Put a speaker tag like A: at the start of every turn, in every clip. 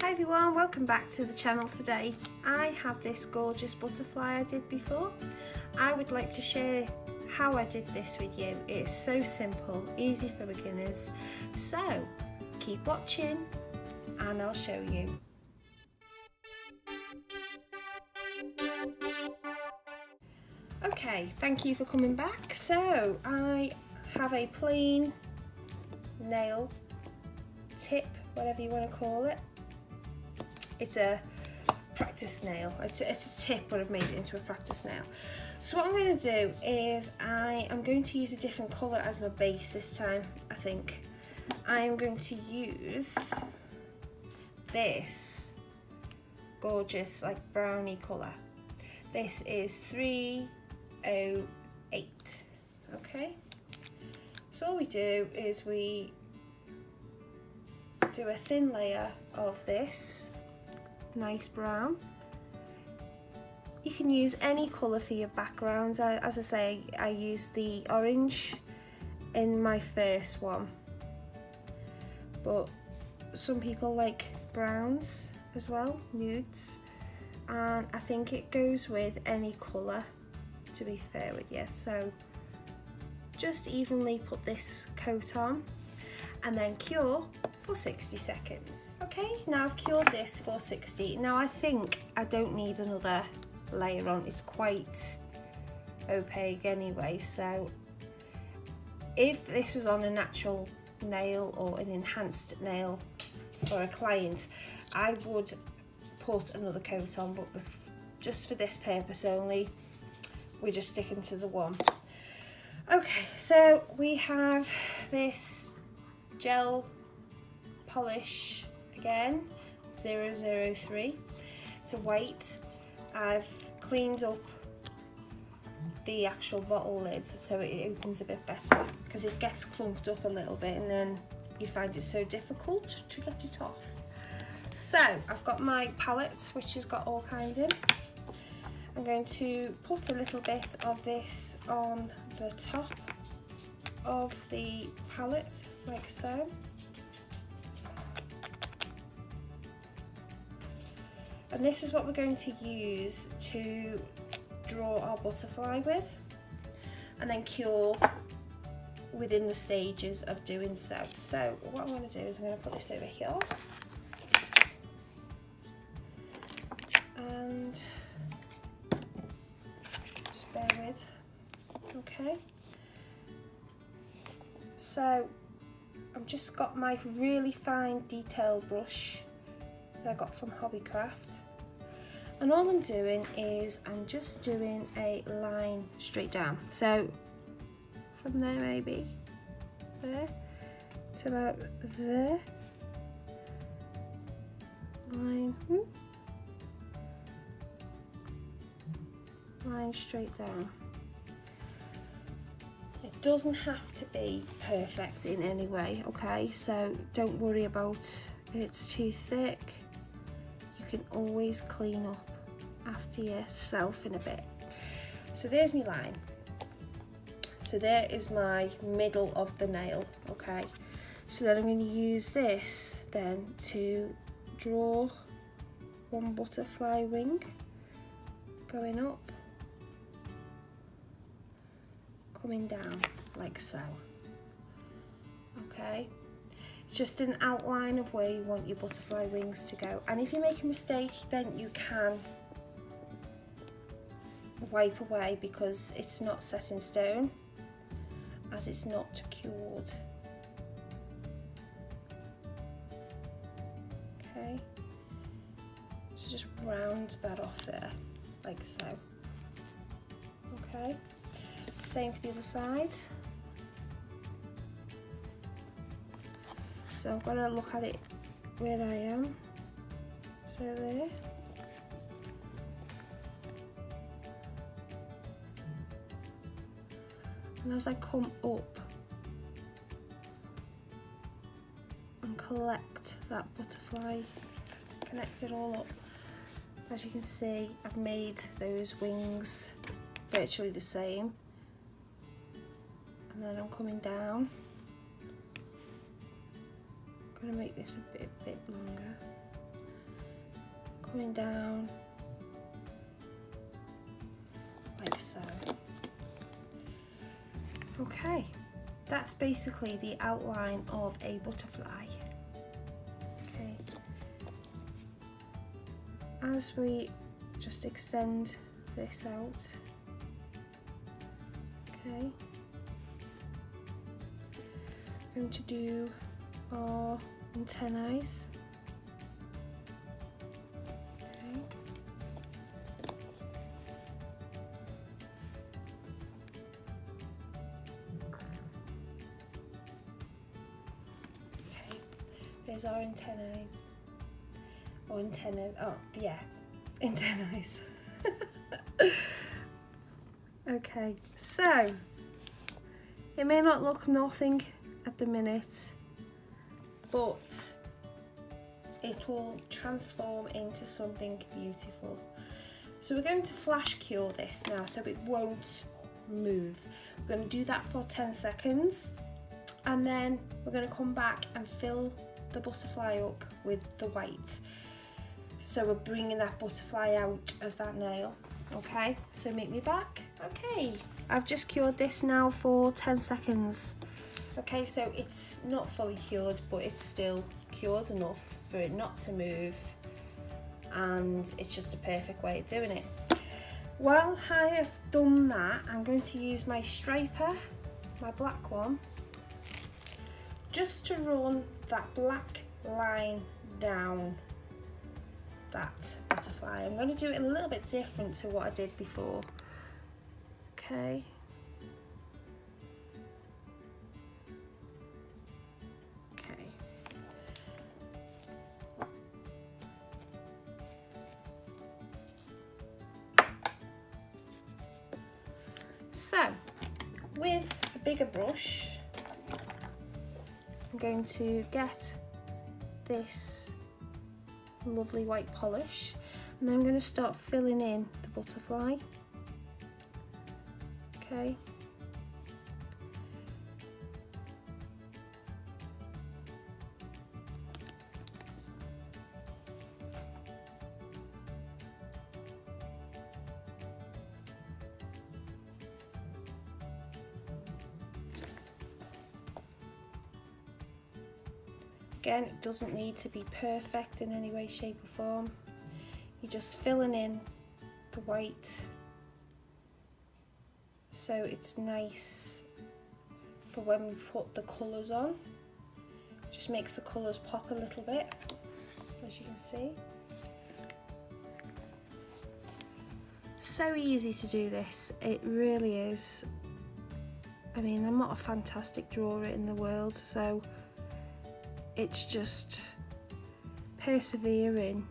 A: Hi everyone, welcome back to the channel today. I have this gorgeous butterfly I did before. I would like to share how I did this with you. It's so simple, easy for beginners. So keep watching and I'll show you. Okay, thank you for coming back. So I have a plain nail tip, whatever you want to call it. It's a practice nail. It's a tip, but I've made it into a practice nail. So what I'm going to do is I am going to use a different colour as my base this time. I think I am going to use this gorgeous like brownie colour. This is 308. Okay, so all we do is we do a thin layer of this nice brown. You can use any colour for your backgrounds. As I say, I used the orange in my first one, but some people like browns as well, nudes, and I think it goes with any colour, to be fair with you. So just evenly put this coat on and then cure for 60 seconds. Okay, now I've cured this for 60. Now I think I don't need another layer on. It's quite opaque anyway, so if this was on a natural nail or an enhanced nail for a client, I would put another coat on, but just for this purpose only, we're just sticking to the one. Okay, so we have this gel polish again, 003. It's a white. I've cleaned up the actual bottle lids so it opens a bit better, because it gets clumped up a little bit and then you find it so difficult to get it off. So I've got my palette, which has got all kinds in. I'm going to put a little bit of this on the top of the palette, like so. And this is what we're going to use to draw our butterfly with, and then cure within the stages of doing so. So what I'm going to do is I'm going to put this over here, and just bear with. Okay, so I've just got my really fine detail brush that I got from Hobbycraft, and all I'm doing is I'm just doing a line straight down. So from there, maybe there to about there, line, line straight down. It doesn't have to be perfect in any way, okay? So don't worry about if it's too thick. You can always clean up after yourself in a bit. So there's my line. So there is my middle of the nail, okay? So then I'm going to use this then to draw one butterfly wing going up, coming down like so. Okay, it's just an outline of where you want your butterfly wings to go, and if you make a mistake then you can wipe away, because it's not set in stone as it's not cured. Okay, so just round that off there like so. Okay, same for the other side. So I've got to look at it where I am. So there. And as I come up and collect that butterfly, connect it all up, as you can see, I've made those wings virtually the same. And then I'm coming down. I'm going to make this a bit longer. coming down like so. Okay, that's basically the outline of a butterfly. Okay, as we just extend this out, okay, we're going to do our antennae. There's our antennae. Or antennas. Oh, yeah. Antennae. Okay, so it may not look nothing at the minute, but it will transform into something beautiful. So we're going to flash cure this now so it won't move. We're going to do that for 10 seconds and then we're going to come back and fill the butterfly up with the white. So we're bringing that butterfly out of that nail. Okay, so meet me back. Okay, I've just cured this now for 10 seconds. Okay, so it's not fully cured, but it's still cured enough for it not to move, and it's just a perfect way of doing it. While I have done that, I'm going to use my striper, my black one, just to run that black line down that butterfly. I'm going to do it a little bit different to what I did before. Okay. Okay. So, with a bigger brush, I'm going to get this lovely white polish and then I'm going to start filling in the butterfly. Okay. Again, it doesn't need to be perfect in any way, shape or form. You're just filling in the white so it's nice for when we put the colours on. Just makes the colours pop a little bit, as you can see. So easy to do this, it really is. I mean, I'm not a fantastic drawer in the world, so it's just persevering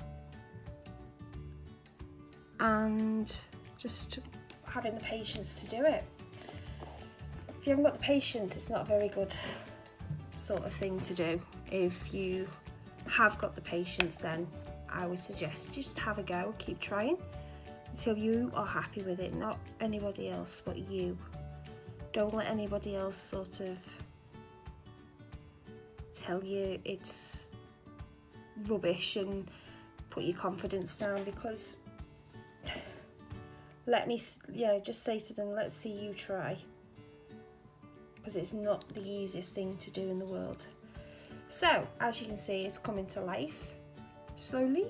A: and just having the patience to do it. If you haven't got the patience, it's not a very good sort of thing to do. If you have got the patience, then I would suggest just have a go, keep trying until you are happy with it, not anybody else but you. Don't let anybody else sort of tell you it's rubbish and put your confidence down, because let me, just say to them, let's see you try, because it's not the easiest thing to do in the world. So as you can see, it's coming to life slowly.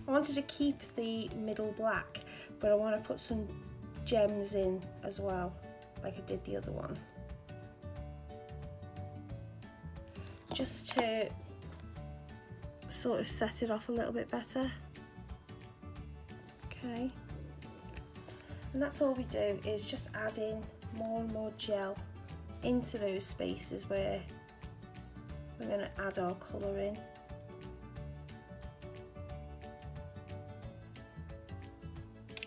A: I wanted to keep the middle black, but I want to put some gems in as well, like I did the other one, just to sort of set it off a little bit better. Okay, and that's all we do, is just add in more and more gel into those spaces where we're going to add our colour in.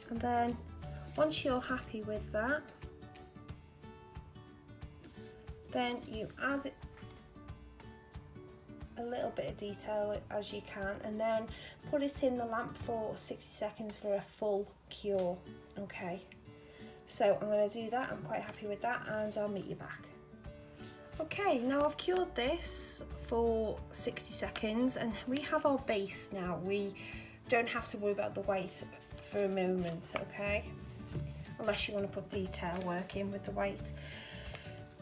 A: And then once you're happy with that, then you add a little bit of detail as you can, and then put it in the lamp for 60 seconds for a full cure. Okay, so I'm going to do that. I'm quite happy with that, and I'll meet you back. Okay, now I've cured this for 60 seconds and we have our base now. We don't have to worry about the white for a moment, okay? Unless you want to put detail work in with the white.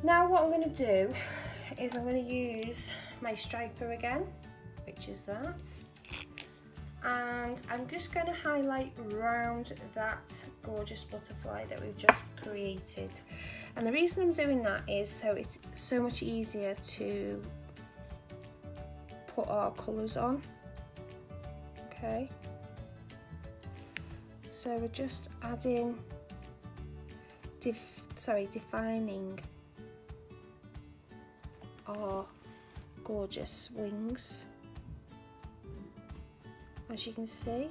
A: Now what I'm going to do is I'm going to use my striper again, which is that. And I'm just going to highlight around that gorgeous butterfly that we've just created. And the reason I'm doing that is so it's so much easier to put our colours on. Okay, so we're just adding, defining our gorgeous wings, as you can see.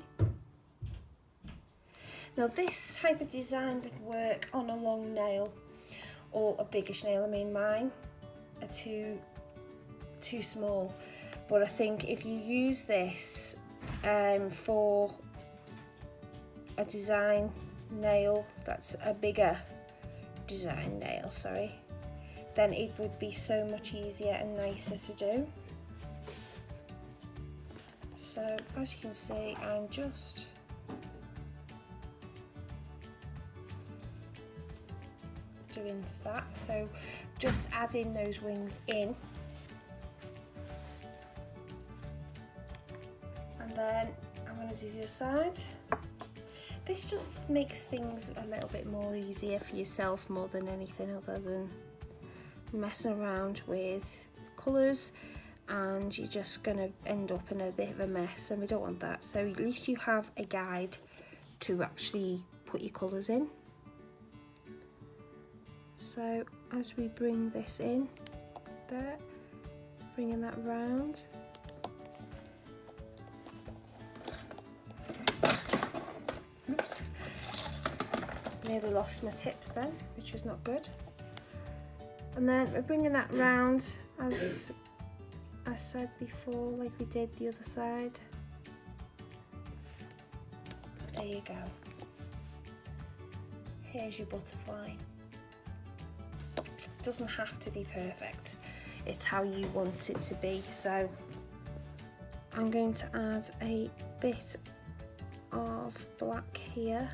A: Now this type of design would work on a long nail or a biggish nail. I mean, mine are too small, but I think if you use this for a design nail that's a bigger design nail, sorry, then it would be so much easier and nicer to do. So as you can see, I'm just doing that, so just adding those wings in, and then I'm going to do the other side. This just makes things a little bit more easier for yourself more than anything, other than messing around with colours and you're just going to end up in a bit of a mess, and we don't want that. So at least you have a guide to actually put your colours in. So as we bring this in there, bringing that round, oops, nearly lost my tips then, which was not good. And then we're bringing that round, as I said before, like we did the other side. There you go. Here's your butterfly. It doesn't have to be perfect, it's how you want it to be. So I'm going to add a bit of black here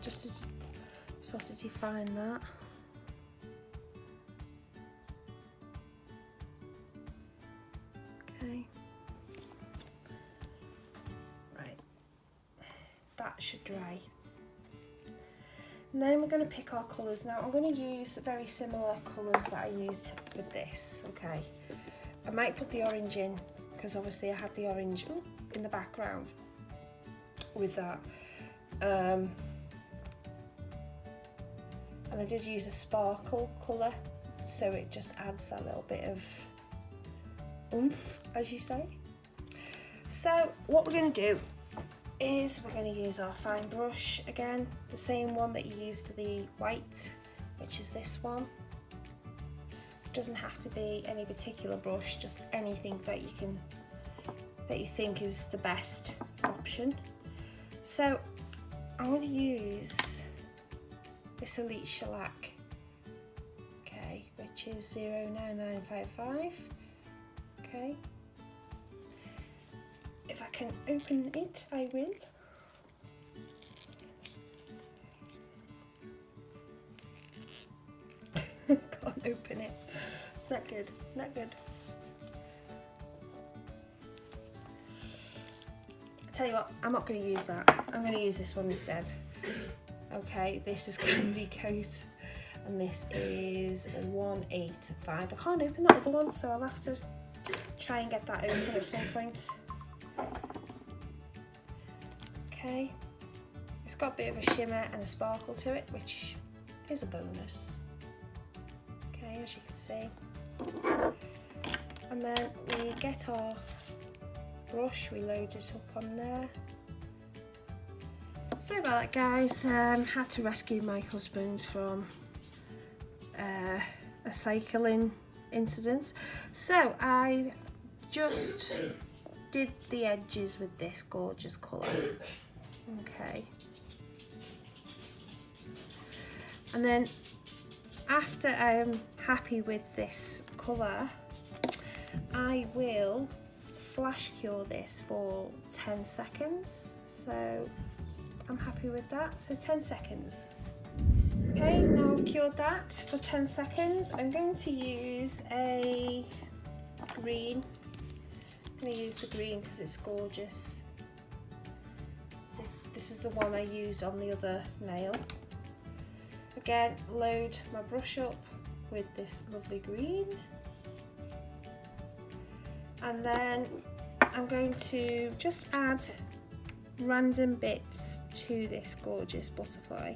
A: just to sort of define that. Okay, right, that should dry. And then we're going to pick our colours. Now I'm going to use very similar colours that I used with this, okay. I might put the orange in, because obviously I had the orange in the background with that. And I did use a sparkle colour, so it just adds that little bit of oomph, as you say. So what we're going to do is we're going to use our fine brush again, the same one that you use for the white, which is this one. It doesn't have to be any particular brush, just anything that you think is the best option. So I'm going to use this Elite Shellac, okay, which is 09955. Okay. If I can open it, I will. Can't open it. It's not good, not good. I tell you what, I'm not going to use that. I'm going to use this one instead. Okay, this is Candy Coat, and this is 185. I can't open that other one, so I'll have to try and get that open at some point. Okay, it's got a bit of a shimmer and a sparkle to it, which is a bonus. Okay, as you can see. And then we get our brush, we load it up on there. Sorry about that, guys. Had to rescue my husband from a cycling incident. So I just did the edges with this gorgeous colour. Okay. And then after I'm happy with this colour, I will flash cure this for 10 seconds, so I'm happy with that. So 10 seconds. Okay, now I've cured that for 10 seconds. I'm going to use a green. I'm going to use the green because it's gorgeous. So this is the one I used on the other nail. Again, load my brush up with this lovely green. And then I'm going to just add random bits to this gorgeous butterfly.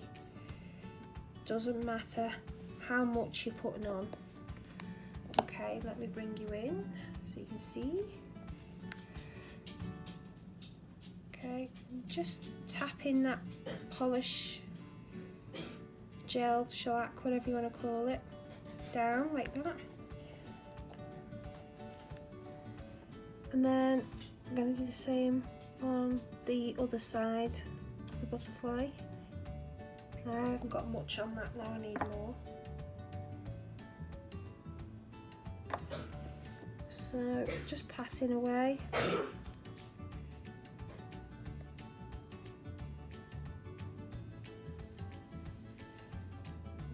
A: Doesn't matter how much you're putting on. Okay, let me bring you in so you can see. Okay, just tap in that polish gel, shellac, whatever you want to call it, down like that. And then I'm going to do the same on the other side of the butterfly. I haven't got much on that now, I need more. So just patting away.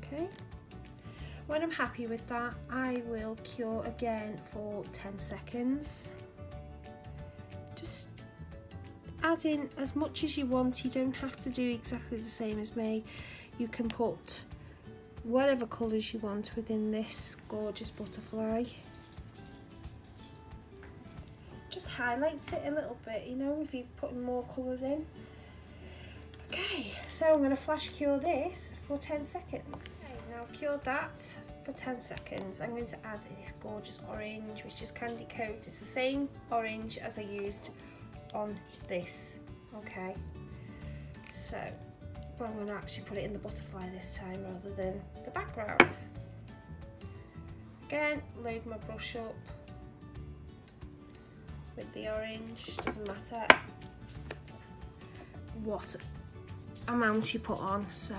A: Okay. When I'm happy with that, I will cure again for 10 seconds. Just add in as much as you want. You don't have to do exactly the same as me. You can put whatever colours you want within this gorgeous butterfly. Just highlights it a little bit, you know, if you're putting more colours in. Okay, so I'm going to flash cure this for 10 seconds. Okay, now I've cured that for 10 seconds. I'm going to add this gorgeous orange, which is candy coat. It's the same orange as I used on this. Okay, so I'm going to actually put it in the butterfly this time rather than the background. Again, load my brush up with the orange. Doesn't matter what amount you put on, so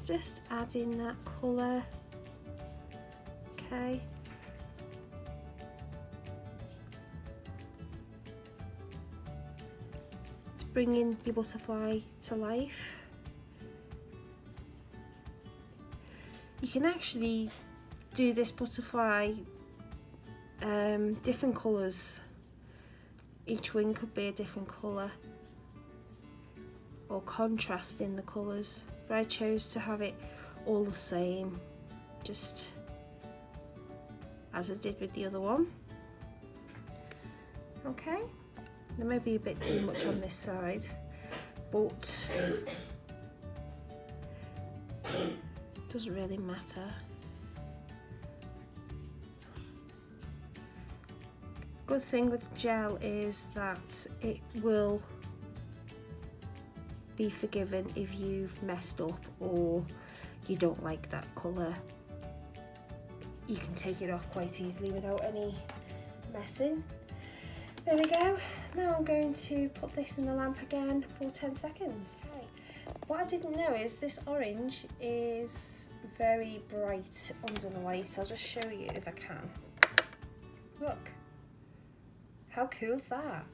A: just add in that colour. Okay, to bring in your butterfly to life. You can actually do this butterfly different colours. Each wing could be a different colour or contrast in the colours, but I chose to have it all the same, just as I did with the other one. Okay, there may be a bit too much on this side, but doesn't really matter. Good thing with gel is that it will be forgiven if you've messed up or you don't like that colour. You can take it off quite easily without any messing. There we go. Now I'm going to put this in the lamp again for 10 seconds. What I didn't know is this orange is very bright under the light. I'll just show you if I can. Look. How cool is that?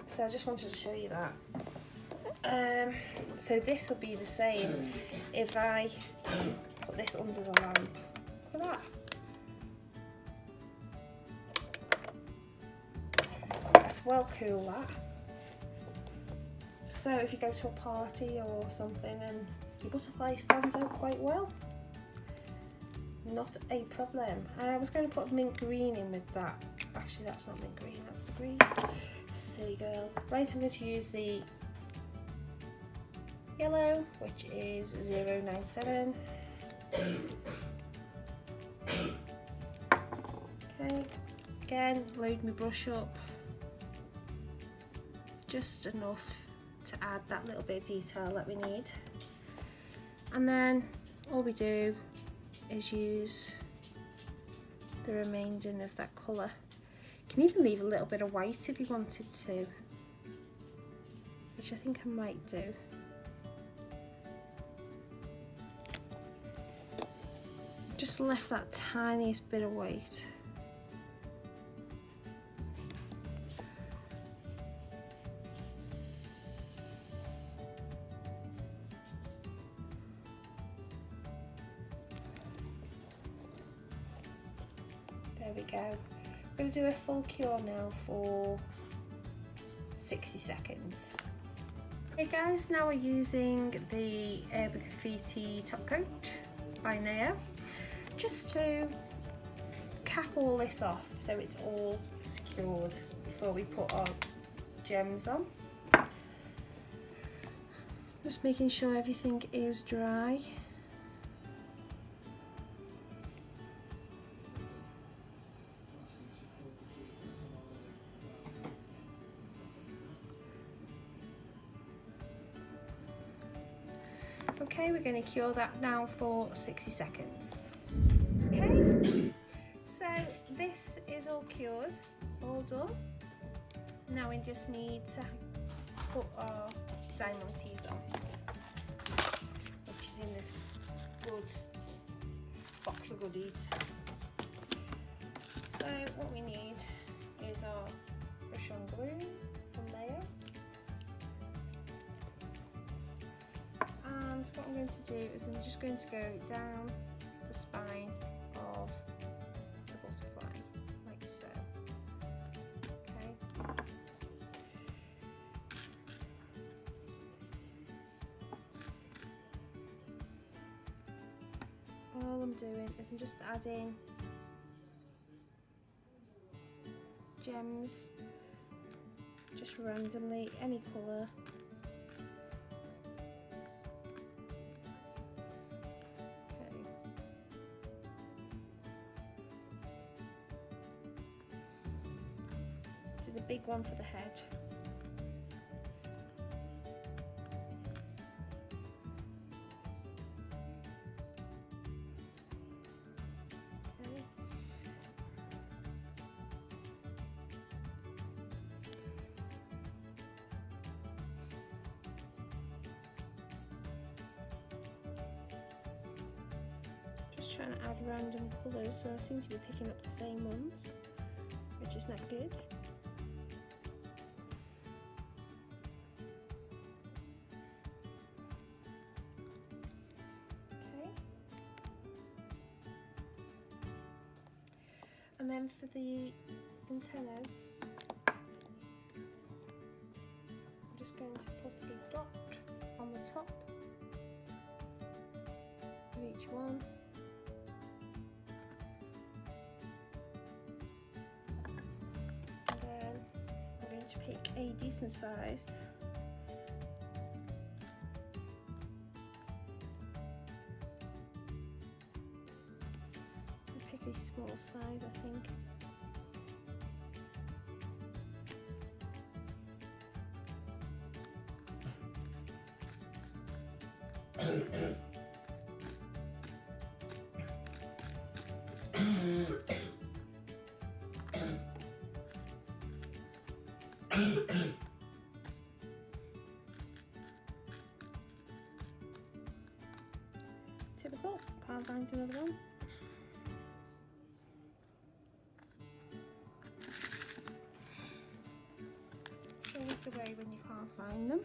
A: So I just wanted to show you that. So this will be the same if I put this under the lamp. Look at that. That's well cool, that. So if you go to a party or something and your butterfly stands out quite well, not a problem. I was going to put mint green in with that. Actually, that's not mint green, that's the green. Silly girl. Right, I'm going to use the yellow, which is 097. Okay, again, load my brush up. Just enough to add that little bit of detail that we need. And then all we do is use the remainder of that colour. You can even leave a little bit of white if you wanted to, which I think I might do. just left that tiniest bit of weight. There we go. I'm going to do a full cure now for 60 seconds. Hey guys, now we're using the Erba Graffiti top coat by Neo, just to cap all this off so it's all secured before we put our gems on. Just making sure everything is dry. Okay, we're going to cure that now for 60 seconds. Okay, so this is all cured, all done. Now we just need to put our diamond teas on, which is in this good box of goodies. So what we need is our brush on glue from there. And what I'm going to do is I'm just going to go down the spine of the butterfly, like so. Okay. All I'm doing is I'm just adding gems, just randomly, any colour. The big one for the head. Okay. Just trying to add random colours, so I seem to be picking up the same ones, which is not good. And then for the antennas, I'm just going to put a dot on the top of each one. And then I'm going to pick a decent size. A small size, I think. Typical, can't find another one. Always the way when you can't find them.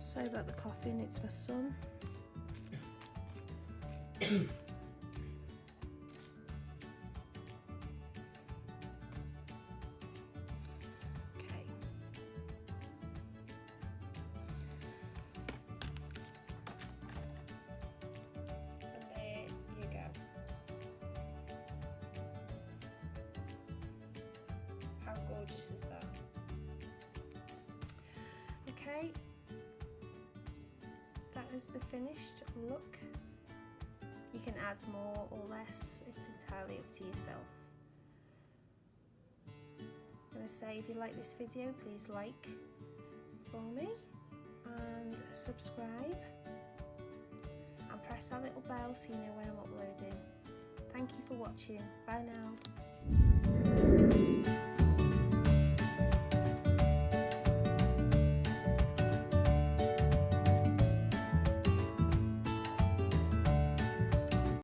A: Sorry about the coughing, it's my son. Gorgeous is that? Okay, that is the finished look. You can add more or less, it's entirely up to yourself. I'm going to say, if you like this video, please like for me and subscribe and press that little bell so you know when I'm uploading. Thank you for watching. Bye now.